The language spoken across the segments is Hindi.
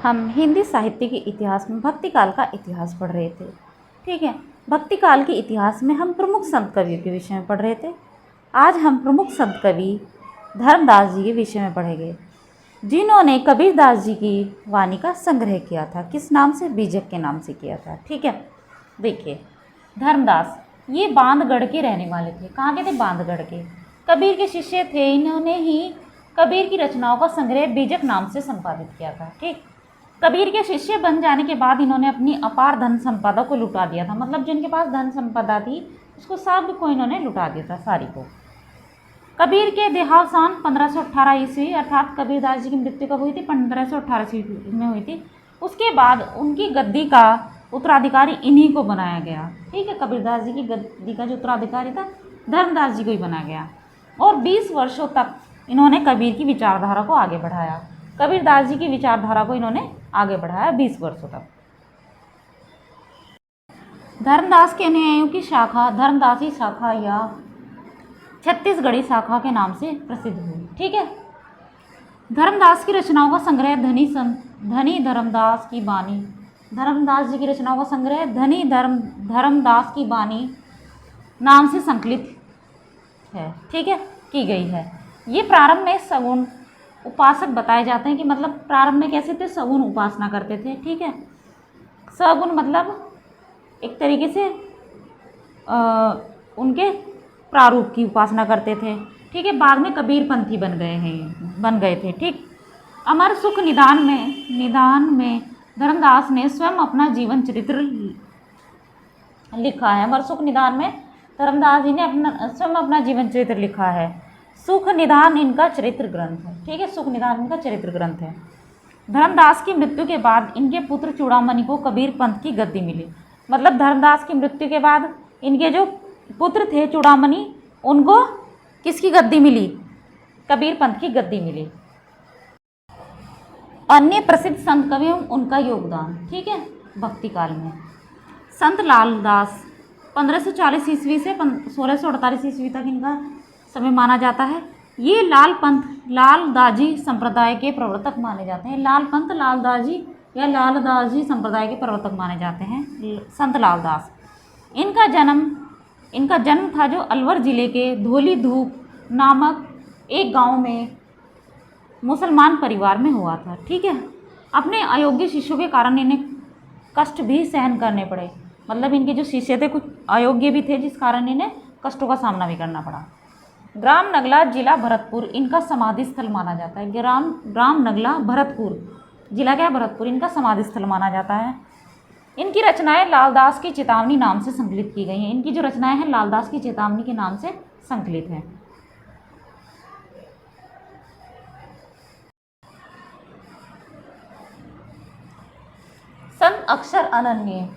हम हिंदी साहित्य के इतिहास में भक्ति काल का इतिहास पढ़ रहे थे। ठीक है, भक्ति काल के इतिहास में हम प्रमुख संत कवियों के विषय में पढ़ रहे थे। आज हम प्रमुख संत कवि धर्मदास जी के विषय में पढ़ेंगे, जिन्होंने कबीरदास जी की वाणी का संग्रह किया था। किस नाम से? बीजक के नाम से किया था। ठीक है, देखिए धर्मदास ये बांधगढ़ के रहने वाले थे। कहाँ के थे? बांधगढ़ के। कबीर के शिष्य थे। इन्होंने ही कबीर की रचनाओं का संग्रह बीजक नाम से संपादित किया था। ठीक, कबीर के शिष्य बन जाने के बाद इन्होंने अपनी अपार धन संपदा को लुटा दिया था। मतलब जिनके पास धन संपदा थी उसको सब को इन्होंने लुटा दिया था, सारी को। कबीर के देहावसान 1518 ईस्वी, अर्थात कबीरदास जी की मृत्यु कब हुई थी? 1518 ईस्वी में हुई थी। उसके बाद उनकी गद्दी का उत्तराधिकारी इन्हीं को बनाया गया। ठीक है, कबीरदास जी की गद्दी का जो उत्तराधिकारी था धर्मदास जी को ही बनाया गया, और 20 वर्षों तक इन्होंने कबीर की विचारधारा को आगे बढ़ाया। कबीरदास जी की विचारधारा को इन्होंने आगे बढ़ाया 20 वर्षों तक। धर्मदास के अनुयायियों की शाखा धर्मदासी शाखा या छत्तीसगढ़ी शाखा के नाम से प्रसिद्ध हुई। ठीक है, धर्मदास की रचनाओं का संग्रह धनी धर्मदास की बानी, धर्मदास जी की रचनाओं का संग्रह धनी धर्मदास की बानी नाम से संकलित है। ठीक है, की गई है। ये प्रारंभ में सगुण उपासक बताए जाते हैं कि मतलब प्रारंभ में कैसे थे? सगुण उपासना करते थे। ठीक है, सगुण मतलब एक तरीके से उनके प्रारूप की उपासना करते थे। ठीक है, बाद में कबीरपंथी बन गए थे। ठीक, अमर सुख निदान में धर्मदास ने स्वयं अपना जीवन चरित्र लिखा है। अमर सुख निदान में धर्मदास जी ने स्वयं अपना जीवन चरित्र लिखा है। सुख निदान इनका चरित्र ग्रंथ है। ठीक है, सुख निदान इनका चरित्र ग्रंथ है। धर्मदास की मृत्यु के बाद इनके पुत्र चूड़ामणि को कबीर पंथ की गद्दी मिली। मतलब धर्मदास की मृत्यु के बाद इनके जो पुत्र थे चूड़ामणि, उनको किसकी गद्दी मिली? कबीर पंथ की गद्दी मिली। अन्य प्रसिद्ध संत कवियों उनका योगदान। ठीक है, भक्ति काल में संत लालदास 1540 ईस्वी से 1648 ईस्वी तक इनका समय माना जाता है। ये लालदाजी संप्रदाय के प्रवर्तक माने जाते हैं। लालपंथ लालदाजी या लालदाजी संप्रदाय के प्रवर्तक माने जाते हैं संत लालदास। इनका जन्म था जो अलवर जिले के धोली धूप नामक एक गांव में मुसलमान परिवार में हुआ था। ठीक है, अपने अयोग्य शिष्यों के कारण इन्हें कष्ट भी सहन करने पड़े। मतलब इनके जो शिष्य थे कुछ अयोग्य भी थे, जिस कारण इन्हें कष्टों का सामना भी करना पड़ा। ग्राम नगला जिला भरतपुर इनका समाधि स्थल माना जाता है। ग्राम नगला भरतपुर जिला क्या? भरतपुर इनका समाधि स्थल माना जाता है। इनकी रचनाएं लालदास की चेतावनी नाम से संकलित की गई हैं। इनकी जो रचनाएं हैं लालदास की चेतावनी के नाम से संकलित हैं। संत अक्षर अनन्य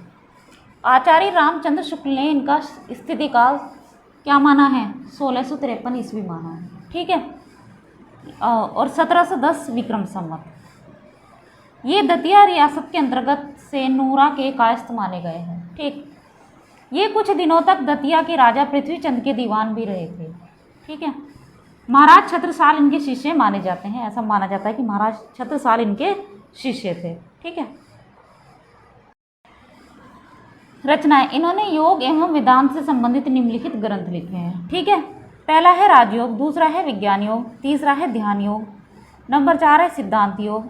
आचार्य रामचंद्र शुक्ल ने इनका स्थिति काल क्या माना है? 1653 ईस्वी माना है। ठीक है, और 1710 विक्रम संवत। ये दतिया रियासत के अंतर्गत से नूरा के कायस्थ माने गए हैं। ठीक, ये कुछ दिनों तक दतिया के राजा पृथ्वीचंद के दीवान भी रहे थे। ठीक है, महाराज छत्रसाल इनके शिष्य माने जाते हैं। ऐसा माना जाता है कि महाराज छत्रसाल इनके शिष्य थे। ठीक है, रचनाएं इन्होंने योग एवं वेदांत से संबंधित निम्नलिखित ग्रंथ लिखे हैं। ठीक है, पहला है राजयोग, दूसरा है विज्ञान योग, तीसरा है ध्यान योग, नंबर 4 है सिद्धांत योग,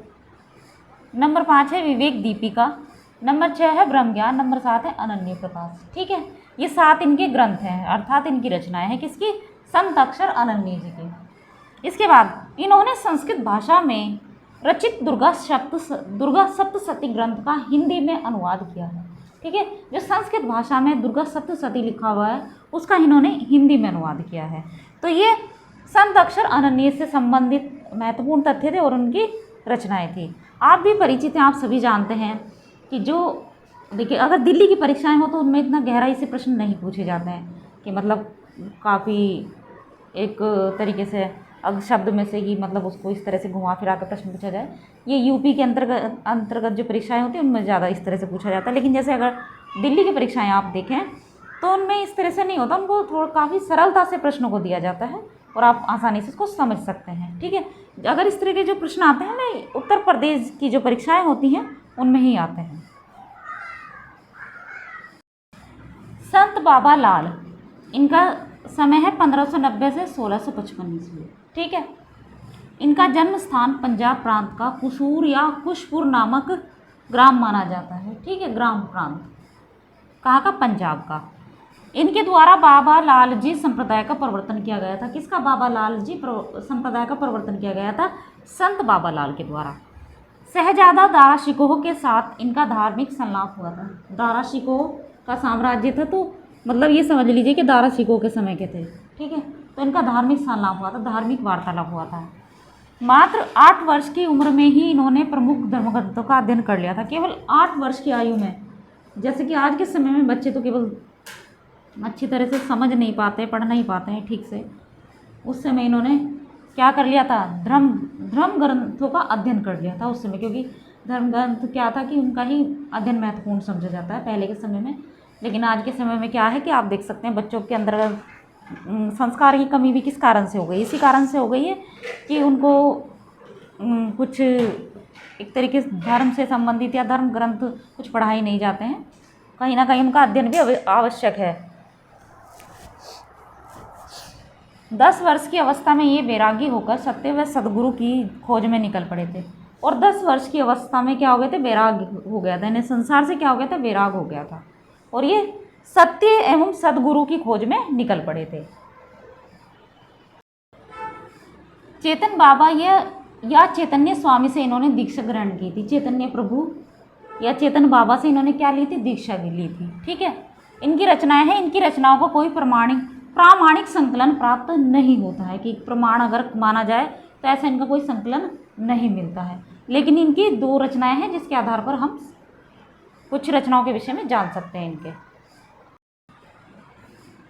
नंबर 5 है विवेक दीपिका, नंबर 6 है ब्रह्म ज्ञान, नंबर 7 है अनन्य प्रकाश। ठीक है, ये 7 इनके ग्रंथ हैं, अर्थात इनकी रचनाएं हैं। किसकी? संत अक्षर अनन्य जी की। इसके बाद इन्होंने संस्कृत भाषा में रचित दुर्गा सप्तशती ग्रंथ का हिंदी में अनुवाद किया है। ठीक है, जो संस्कृत भाषा में दुर्गा सप्तशती लिखा हुआ है उसका इन्होंने हिंदी में अनुवाद किया है। तो ये संत अक्षर अनन्य से संबंधित महत्वपूर्ण तथ्य थे और उनकी रचनाएं थी। आप भी परिचित हैं, आप सभी जानते हैं कि जो देखिए अगर दिल्ली की परीक्षाएं हो तो उनमें इतना गहराई से प्रश्न नहीं पूछे जाते हैं कि मतलब काफ़ी एक तरीके से शब्द में से ही मतलब उसको इस तरह से घुमा फिरा कर प्रश्न पूछा जाए। ये यूपी के अंतर्गत जो परीक्षाएं होती हैं उनमें ज़्यादा इस तरह से पूछा जाता है। लेकिन जैसे अगर दिल्ली की परीक्षाएं आप देखें तो उनमें इस तरह से नहीं होता, उनको थोड़ा काफ़ी सरलता से प्रश्नों को दिया जाता है और आप आसानी से इसको समझ सकते हैं। ठीक है, अगर इस तरह के जो प्रश्न आते हैं ना, उत्तर प्रदेश की जो परीक्षाएं होती हैं उनमें ही आते हैं। संत बाबा लाल, इनका समय है 1590 से 1655 ईस्वी। ठीक है, इनका जन्म स्थान पंजाब प्रांत का कुसूर या कुशपुर नामक ग्राम माना जाता है। ठीक है, ग्राम प्रांत कहाँ का? पंजाब का। इनके द्वारा बाबा लाल जी संप्रदाय का प्रवर्तन किया गया था। किसका? बाबा लाल जी संप्रदाय का प्रवर्तन किया गया था संत बाबा लाल के द्वारा। शहजादा दारा शिकोह के साथ इनका धार्मिक संलाप हुआ था। दारा शिकोह का साम्राज्य था, तो मतलब ये समझ लीजिए कि दारा शिकोह के समय के थे। ठीक है, तो इनका धार्मिक संलाप हुआ था, धार्मिक वार्तालाप हुआ था। मात्र 8 वर्ष की उम्र में ही इन्होंने प्रमुख धर्मग्रंथों का अध्ययन कर लिया था। केवल 8 वर्ष की आयु में। जैसे कि आज के समय में बच्चे तो केवल अच्छी तरह से समझ नहीं पाते, पढ़ नहीं पाते हैं ठीक से। उस समय इन्होंने क्या कर लिया था? धर्म ग्रंथों का अध्ययन कर लिया था उस समय, क्योंकि धर्म ग्रंथ क्या था कि उनका ही अध्ययन महत्वपूर्ण समझा जाता है पहले के समय में। लेकिन आज के समय में क्या है कि आप देख सकते हैं बच्चों के अंदर संस्कार की कमी भी किस कारण से हो गई? इसी कारण से हो गई है कि उनको कुछ एक तरीके से धर्म से संबंधित या धर्म ग्रंथ कुछ पढ़ाए नहीं जाते हैं। कहीं ना कहीं उनका अध्ययन भी आवश्यक है। 10 वर्ष की अवस्था में ये वैरागी होकर सत्य व सदगुरु की खोज में निकल पड़े थे। और 10 वर्ष की अवस्था में क्या हो गए थे? वैराग हो गया था। इन्हें संसार से क्या हो गया था? वैराग हो गया था, और ये सत्य एवं सदगुरु की खोज में निकल पड़े थे। चेतन बाबा या चैतन्य स्वामी से इन्होंने दीक्षा ग्रहण की थी। चैतन्य प्रभु या चेतन बाबा से इन्होंने क्या ली थी? दीक्षा भी ली थी। ठीक है, इनकी रचनाएं हैं। इनकी रचनाओं को कोई प्रामाणिक संकलन प्राप्त नहीं होता है कि प्रमाण अगर माना जाए तो ऐसा इनका कोई संकलन नहीं मिलता है। लेकिन इनकी 2 रचनाएं हैं जिसके आधार पर हम कुछ रचनाओं के विषय में जान सकते हैं। इनके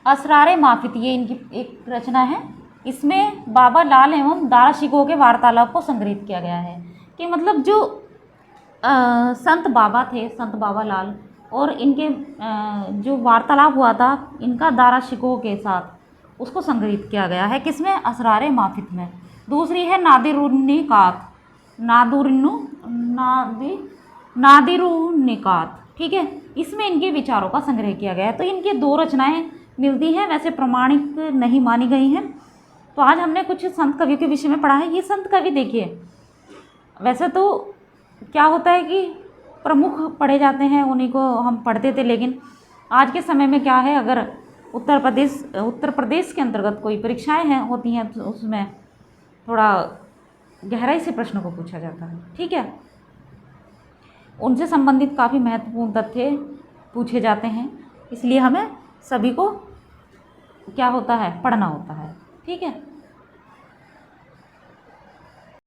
असरारे माफित, ये इनकी एक रचना है। इसमें बाबा लाल एवं दारा शिकोह के वार्तालाप को संग्रहित किया गया है कि मतलब जो संत बाबा थे, संत बाबा लाल, और इनके जो वार्तालाप हुआ था इनका दारा शिकोह के साथ, उसको संग्रहित किया गया है। किसमें? असरारे माफित में। दूसरी है नादिरुन्निकात, नादिरुन्निकात। ठीक है, इसमें इनके विचारों का संग्रह किया गया है। तो इनकी 2 रचनाएं मिलती हैं, वैसे प्रमाणिक नहीं मानी गई हैं। तो आज हमने कुछ संत कवियों के विषय में पढ़ा है। ये संत कवि देखिए, वैसे तो क्या होता है कि प्रमुख पढ़े जाते हैं, उन्हीं को हम पढ़ते थे। लेकिन आज के समय में क्या है, अगर उत्तर प्रदेश के अंतर्गत कोई परीक्षाएं हैं होती हैं तो उसमें थोड़ा गहराई से प्रश्नों को पूछा जाता है। ठीक है, उनसे संबंधित काफ़ी महत्वपूर्ण तथ्य पूछे जाते हैं, इसलिए हमें सभी को क्या होता है? पढ़ना होता है। ठीक है।